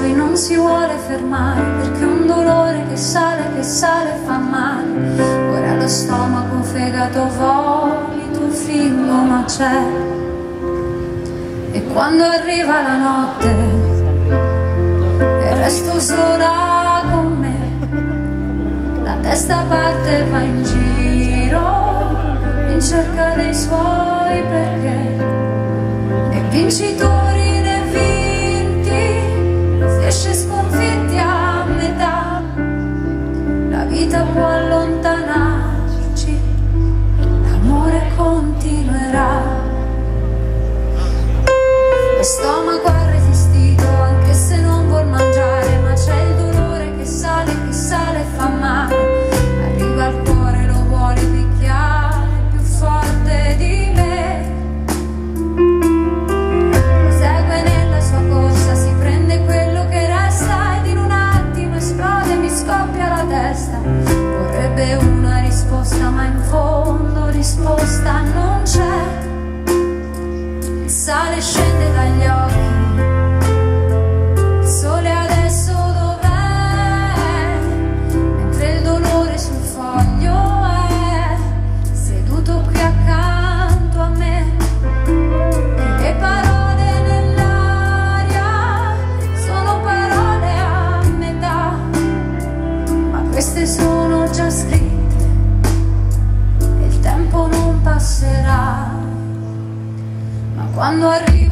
poi non si vuole fermare, perché un dolore che sale fa male. Ora lo stomaco, fegato, vomito, fingo, ma c'è. E quando arriva la notte e resto sola con me, la testa parte e va in giro in cerca dei suoi perché. E vincitori né vinti, si esce sconfitti a metà. La vita può allontanarci, l'amore continuerà. Lo stomaco ha resistito anche se non vuol mangiare, ma c'è il dolore che sale e fa male. Arriva al cuore, lo vuole picchiare più forte di me. Prosegue nella sua corsa, si prende quello che resta ed in un attimo esplode, mi scoppia la testa. Vorrebbe una risposta, ma in fondo risposta non c'è. Il sale scende dagli occhi, il sole adesso dov'è? Mentre il dolore sul foglio è seduto qui accanto a me. E le parole nell'aria sono parole a metà, ma queste sono già scritte e il tempo non passerà. Quando arriva